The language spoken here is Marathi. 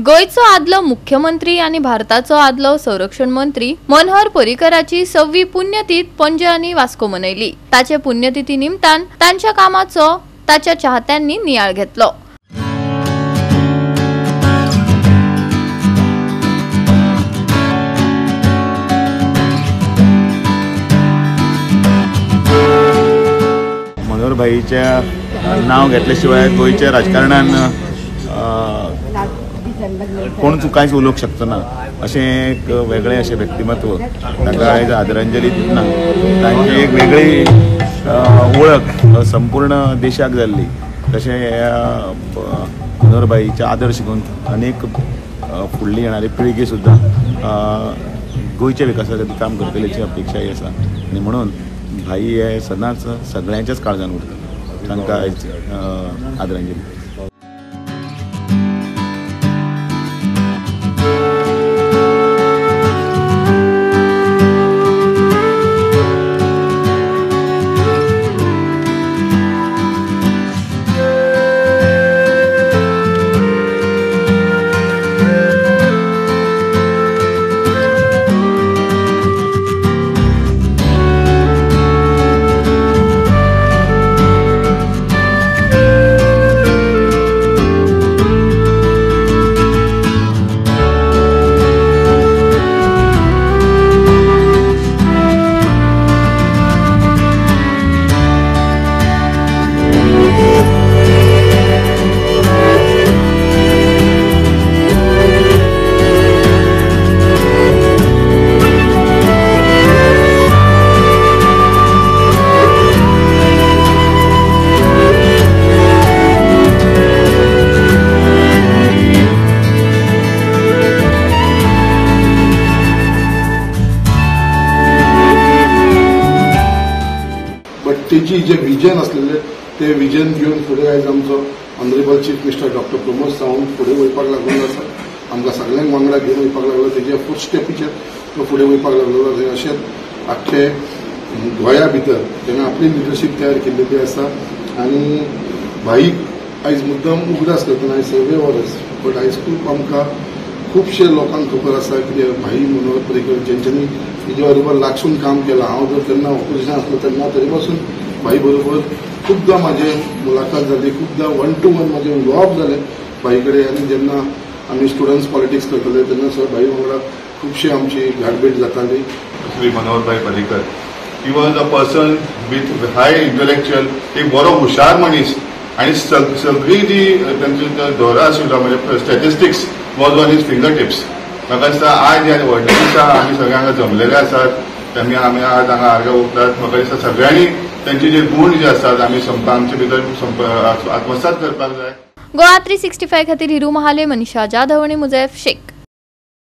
गोयचो आदलो मुख्यमंत्री आणि भारताचो आदलो संरक्षण मंत्री मनोहर पर्रीकराची 6वी पुण्यतिथी पणजे आणि वास्को मनयली। ताचे पुण्यतिथी निमतान तांच्या कामाचो ताच्या चाहत्यांनी नियाळ घेतलो। मनोहर भाईच्या नाव घेतल्याशिवाय गोयच्या राजकारणान कोणूच कांयच उलोवंक शकना अशें एक वेगळें अशें व्यक्तिमत्व तांकां आयज आदरांजली दितना तांची एक वेगळी वळख संपूर्ण देशाक जाल्ली। तशें ह्या मनोहर भाईच्या आदर्श घेवन अनेक फुडली येणारी पिळगी सुद्दां गोयच्या विकासा खातीर काम करतलीची अपेक्षाय आसा आनी म्हणून भाई हे सदांच सगळ्यांच्याच काळजान उरता। तांकां आयज आदरांजली। तेची जे विजन असलेले ते विजन घेऊन फुडें आयज आमचो honourable chief minister doctor Pramod Sawant फुडें वयपाक लागलेलो आसा। आमकां सगळ्यांक वांगडा घेवन वयपाक लागलो, तेजे फुटस्टेपीचेर तो फुडें वयपाक लागलेलो। अशेंच आख्खे गोंया भितर तेणें आपली लिडरशीप तयार केल्ली आसा आनी भाईक आयज मुद्दम उगडास करतना आयज 6वें वर्स, बट आयज खूब आमकां खुबशे लोकांक खबर आसा कित्याक भाई मनोहर पर्रीकर जेंच्यांनी तेजे बरोबर लागसून काम केलां। हांव जर तेन्ना ऑपोजिशन आसलो तेन्ना तरी पासून भाई बरोबर खूबदां म्हाजे मुलाकात जाली, खूबदां 1-to-1 म्हाजे उलोवप जालें भाई कडेन। आनी जेन्ना आमी स्टुडंट्स पॉलिटिक्स करताले तेन्ना सुद्दां भाई वांगडा खुबशी आमची गाठभेट जाताली। श्री मनोहर भाई Parrikar he was a person with high intellectual, एक बरो हुशार मनीस आनी सगळी जी तांची धोरा आशिल्लो म्हणजे statistics was on his finger tips. म्हाका दिसता आज ह्या व्हडल्या दिसा आमी सगळे हांगा जमलेले आसात, तेमी आमी आज हांगा आर्गां ओंपतात। म्हाका दिसता सगळ्यांनी तांचे जे गुण जे आसात आमी आमचे भितर आत्मसात करपाक जाय। गोवा 365 खातीर हिरू महाले, मनीषा जाधव आणि मुजैफ शेख।